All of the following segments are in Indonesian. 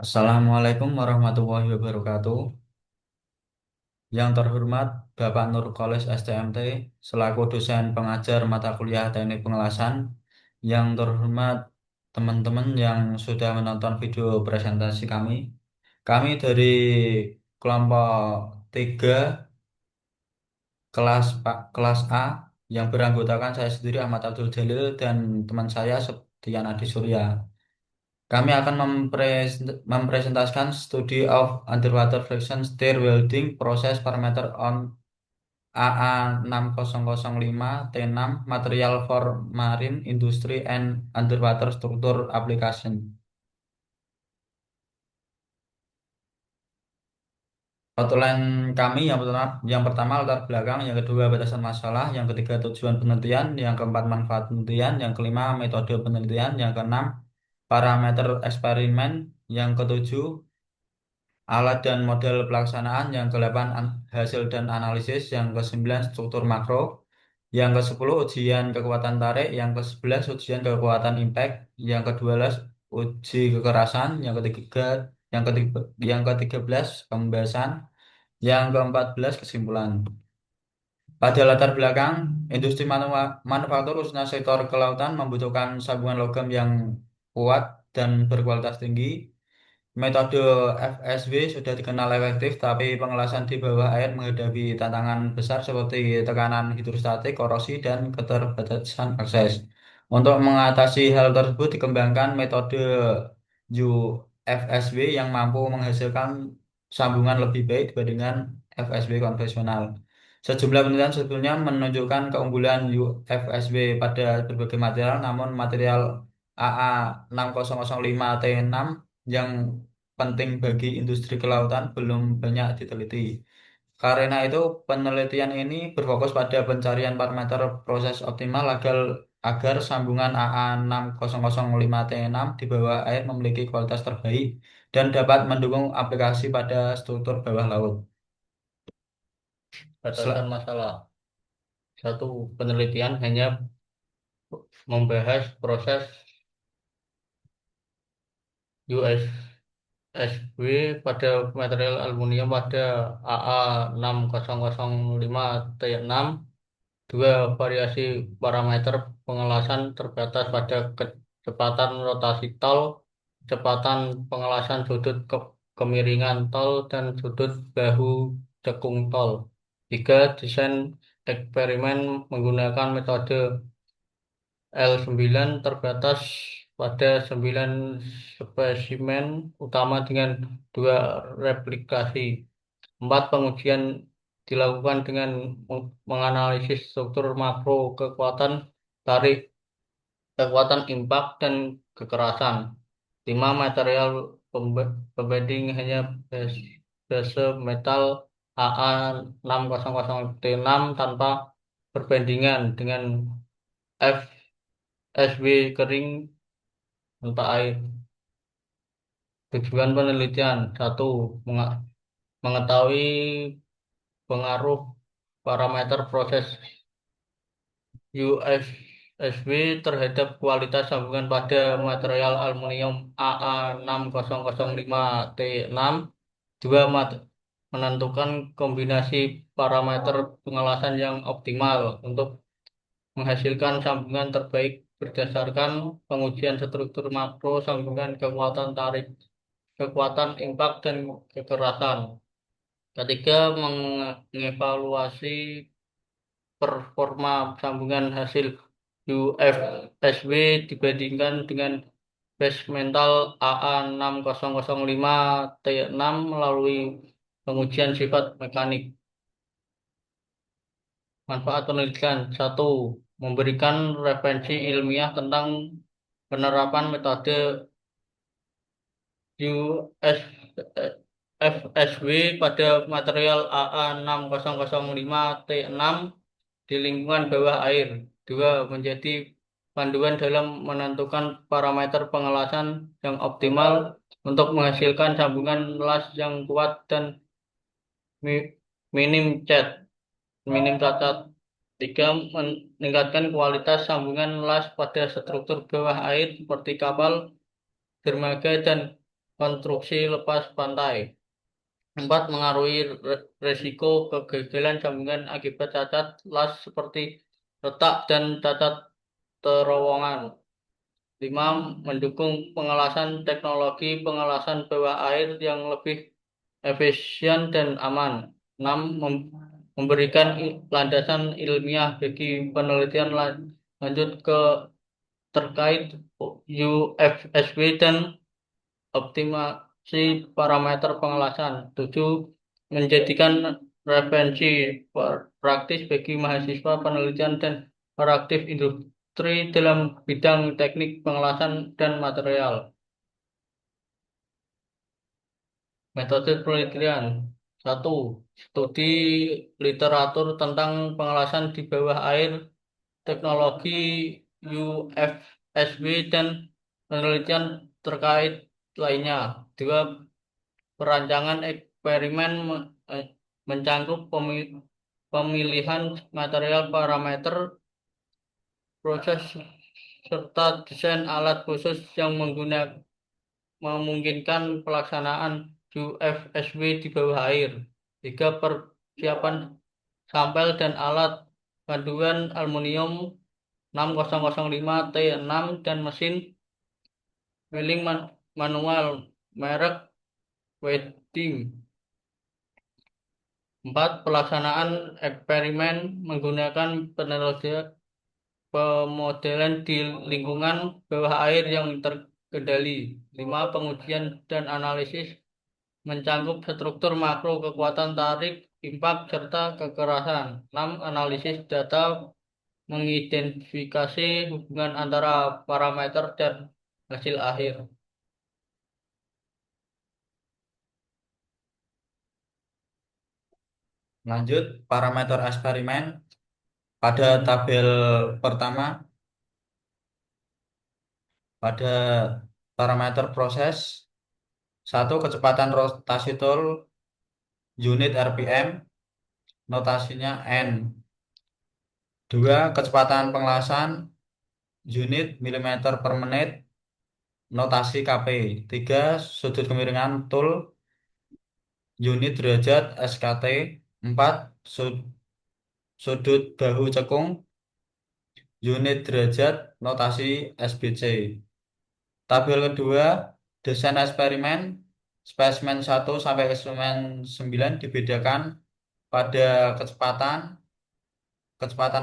Assalamualaikum warahmatullahi wabarakatuh. Yang terhormat Bapak Nur Kholis STMT selaku dosen pengajar mata kuliah Teknik Pengelasan. Yang terhormat teman-teman yang sudah menonton video presentasi kami. Kami dari kelompok 3 kelas A yang beranggotakan saya sendiri Ahmad Abdul Jalil dan teman saya Septian Adi Surya. Kami akan mempresentasikan Study of Underwater Friction Stir Welding Process Parameter on AA6005T6 Material for Marine Industry and Underwater Structure Application. Outline kami yang pertama latar belakang, yang kedua batasan masalah, yang ketiga tujuan penelitian, yang keempat manfaat penelitian, yang kelima metode penelitian, yang keenam parameter eksperimen, yang ketujuh alat dan model pelaksanaan, yang ke-8 hasil dan analisis, yang ke-9 struktur makro, yang ke-10 ujian kekuatan tarik, yang ke-11 ujian kekuatan impact, yang ke-12 uji kekerasan, yang ke-13 pembahasan, yang ke-14 kesimpulan. Pada latar belakang, industri manufaktur khususnya sektor kelautan membutuhkan sambungan logam yang kuat dan berkualitas tinggi. Metode FSW sudah dikenal efektif, tapi pengelasan di bawah air menghadapi tantangan besar seperti tekanan hidrostatik, korosi, dan keterbatasan akses. Untuk mengatasi hal tersebut, dikembangkan metode UFSW yang mampu menghasilkan sambungan lebih baik dibandingkan FSW konvensional. Sejumlah penelitian sebetulnya menunjukkan keunggulan UFSW pada berbagai material, namun material AA6005T6 yang penting bagi industri kelautan belum banyak diteliti. Karena itu, penelitian ini berfokus pada pencarian parameter proses optimal agar sambungan AA6005T6 di bawah air memiliki kualitas terbaik dan dapat mendukung aplikasi pada struktur bawah laut. Batasan Sel- masalah. Satu penelitian hanya membahas proses USSW pada material aluminium pada AA6005T6. Dua variasi parameter pengelasan terbatas pada kecepatan rotasi tol, kecepatan pengelasan sudut kemiringan tol, dan sudut bahu cekung tol. Tiga, desain eksperimen menggunakan metode L9 terbatas pada 9 spesimen utama dengan dua replikasi. Empat, pengujian dilakukan dengan menganalisis struktur makro kekuatan tarik, kekuatan impak, dan kekerasan. Lima, material pembanding hanya base metal AA600T6 tanpa perbandingan dengan FSW kering tanpa air. Tujuan penelitian: satu, mengetahui pengaruh parameter proses UFSW terhadap kualitas sambungan pada material aluminium AA6005T6. Dua, menentukan kombinasi parameter pengelasan yang optimal untuk menghasilkan sambungan terbaik berdasarkan pengujian struktur makro sambungan, kekuatan tarik, kekuatan impak, dan kekerasan. Ketiga, mengevaluasi performa sambungan hasil UFSW dibandingkan dengan base mental AA6005T6 melalui pengujian sifat mekanik. Manfaat penelitian: satu, memberikan referensi ilmiah tentang penerapan metode UFSW pada material AA6005T6 di lingkungan bawah air. Dua, menjadi panduan dalam menentukan parameter pengelasan yang optimal untuk menghasilkan sambungan las yang kuat dan mi- minim cat, minim cacat. Tiga, meningkatkan kualitas sambungan las pada struktur bawah air seperti kapal, dermaga, dan konstruksi lepas pantai. 4. Mengaruhi resiko kegagalan sambungan akibat cacat las seperti retak dan cacat terowongan. 5. Mendukung pengelasan teknologi pengelasan bawah air yang lebih efisien dan aman. 6. Memberikan landasan ilmiah bagi penelitian lanjut terkait UFSW dan optimasi parameter pengelasan. 7. Menjadikan referensi praktis bagi mahasiswa penelitian dan para aktif industri dalam bidang teknik pengelasan dan material. Metode penelitian. 1. Studi literatur tentang pengelasan di bawah air, teknologi UFSW, dan penelitian terkait lainnya. 2. Perancangan eksperimen mencangkup pemilihan material parameter proses serta desain alat khusus yang memungkinkan pelaksanaan UFSW di bawah air. 3. Persiapan sampel dan alat kandungan aluminium 6005 T6 dan mesin milling manual merek Wedding. 4. Pelaksanaan eksperimen menggunakan pemodelan di lingkungan bawah air yang terkendali. 5. Pengujian dan analisis mencangkup struktur makro kekuatan tarik, impak, serta kekerasan. 6. Analisis data mengidentifikasi hubungan antara parameter dan hasil akhir. Lanjut, parameter eksperimen pada tabel pertama pada parameter proses. 1. Kecepatan rotasi tool unit RPM, notasinya N. 2. Kecepatan pengelasan unit milimeter per menit, notasi KP. 3. Sudut kemiringan tool unit derajat SKT. 4. Sudut bahu cekung unit derajat, notasi SBC. Tabel kedua, desain eksperimen spesimen 1 sampai spesimen 9 dibedakan pada kecepatan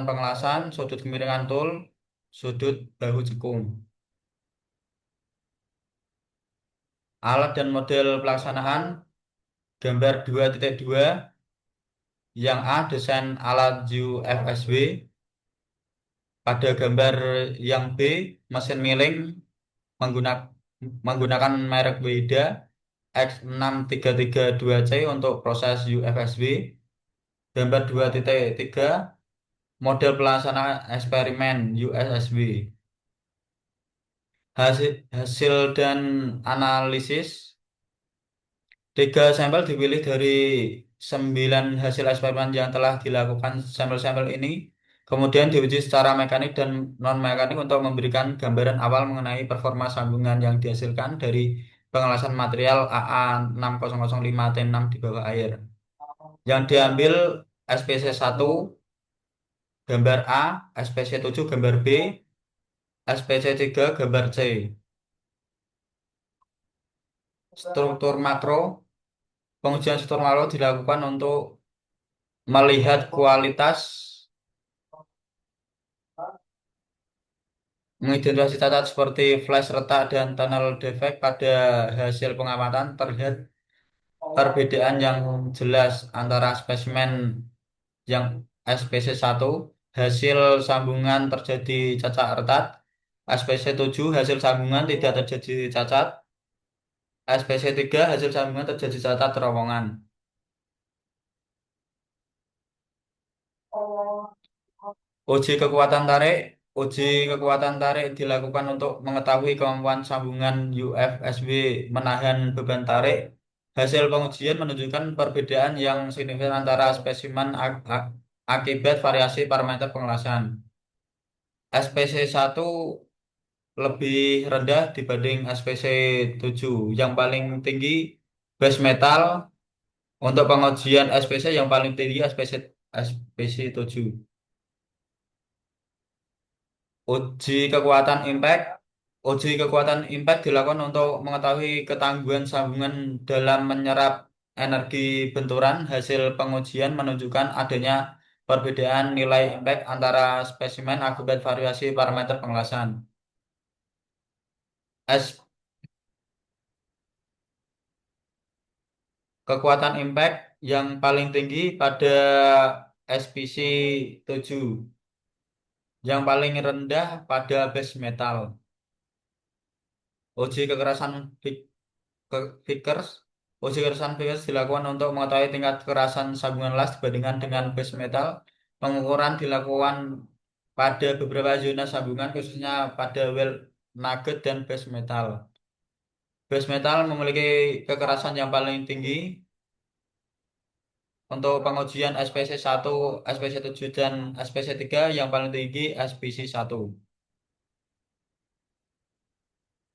pengelasan, sudut kemiringan tool, sudut bahu cekung. Alat dan model pelaksanaan gambar 2.2. Yang A, desain alat UFSW. Pada gambar yang B, mesin milling menggunakan merek Weida X6332C untuk proses UFSW. Gambar 2.3, model pelaksanaan eksperimen USSW. Hasil dan analisis. 3 sampel dipilih dari 9 hasil eksperimen yang telah dilakukan. Sampel-sampel ini kemudian diuji secara mekanik dan non-mekanik untuk memberikan gambaran awal mengenai performa sambungan yang dihasilkan dari pengelasan material AA6005T6 di bawah air. Yang diambil SPC1 gambar A, SPC7 gambar B, SPC3 gambar C. Struktur makro. Pengujian struktur makro dilakukan untuk melihat kualitas, mengidentifikasi cacat seperti flash retak dan tunnel defect. Pada hasil pengamatan terlihat perbedaan yang jelas antara spesimen yang SPC1 hasil sambungan terjadi cacat retak, SPC7 hasil sambungan tidak terjadi cacat, SPC3 hasil sambungan terjadi cacat terowongan. Uji kekuatan tarik. Uji kekuatan tarik dilakukan untuk mengetahui kemampuan sambungan UFSW menahan beban tarik. Hasil pengujian menunjukkan perbedaan yang signifikan antara spesimen akibat variasi parameter pengelasan. SPC1 lebih rendah dibanding SPC 7. Yang paling tinggi base metal, untuk pengujian SPC yang paling tinggi SPC 7. Uji kekuatan impact. Uji kekuatan impact dilakukan untuk mengetahui ketangguhan sambungan dalam menyerap energi benturan. Hasil pengujian menunjukkan adanya perbedaan nilai impact antara spesimen akibat variasi parameter pengelasan. S Kekuatan impact yang paling tinggi pada SPC 7, yang paling rendah pada base metal. Uji kekerasan Vickers. Uji kekerasan Vickers dilakukan untuk mengetahui tingkat kekerasan sambungan las dibandingkan dengan base metal. Pengukuran dilakukan pada beberapa zona sambungan, khususnya pada well nugget dan base metal. Base metal memiliki kekerasan yang paling tinggi. Untuk pengujian SPC 1, SPC 7, dan SPC 3, yang paling tinggi SPC 1.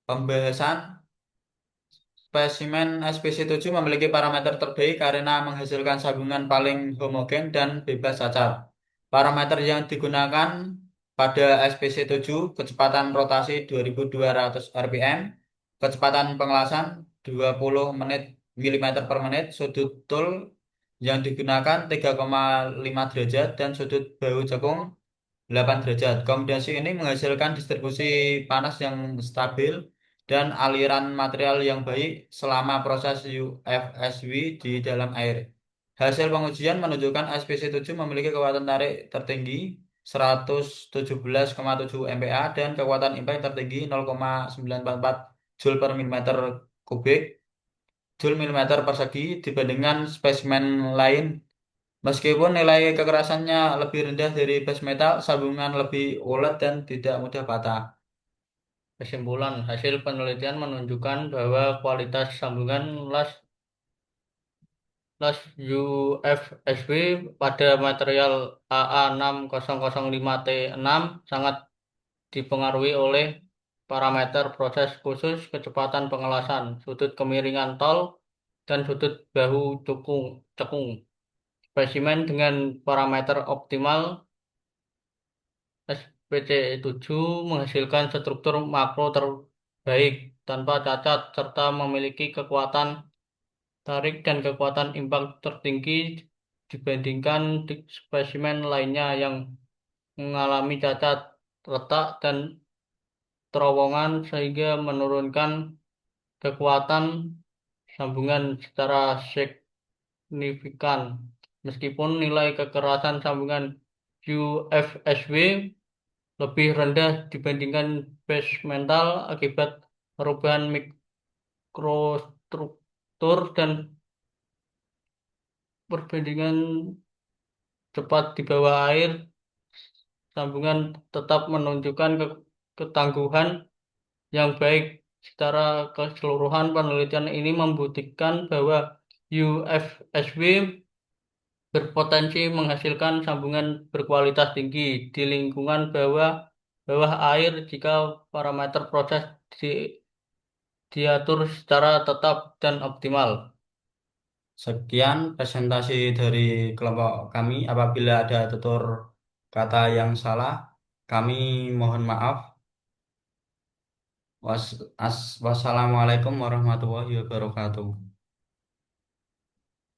Pembahasan. Spesimen SPC 7 memiliki parameter terbaik karena menghasilkan sambungan paling homogen dan bebas cacat. Parameter yang digunakan pada SPC 7: kecepatan rotasi 2200 rpm, kecepatan pengelasan 20 menit milimeter per menit, sudut tul yang digunakan 3,5 derajat, dan sudut bahu cekung 8 derajat. Kombinasi ini menghasilkan distribusi panas yang stabil dan aliran material yang baik selama proses UFSW di dalam air. Hasil pengujian menunjukkan SPC 7 memiliki kekuatan tarik tertinggi 117,7 MPa dan kekuatan impact tertinggi 0,944 Joule per milimeter kubik, Joule milimeter persegi dibandingkan spesimen lain. Meskipun nilai kekerasannya lebih rendah dari base metal, sambungan lebih ulet dan tidak mudah patah. Kesimpulan, hasil penelitian menunjukkan bahwa kualitas sambungan las UFSB pada material AA6005T6 sangat dipengaruhi oleh parameter proses khusus kecepatan pengelasan, sudut kemiringan tol, dan sudut bahu cekung. Spesimen dengan parameter optimal SPC7 menghasilkan struktur makro terbaik tanpa cacat serta memiliki kekuatan tarik dan kekuatan impact tertinggi dibandingkan spesimen lainnya yang mengalami cacat letak dan terowongan sehingga menurunkan kekuatan sambungan secara signifikan. Meskipun nilai kekerasan sambungan UFSW lebih rendah dibandingkan base mental akibat perubahan mikrostruktur dan perbandingan cepat di bawah air, sambungan tetap menunjukkan ketangguhan yang baik. Secara keseluruhan, penelitian ini membuktikan bahwa UFSW berpotensi menghasilkan sambungan berkualitas tinggi di lingkungan bawah bawah air jika parameter proses diatur secara tetap dan optimal. Sekian presentasi dari kelompok kami. Apabila ada tutur kata yang salah, kami mohon maaf. Wassalamualaikum warahmatullahi wabarakatuh.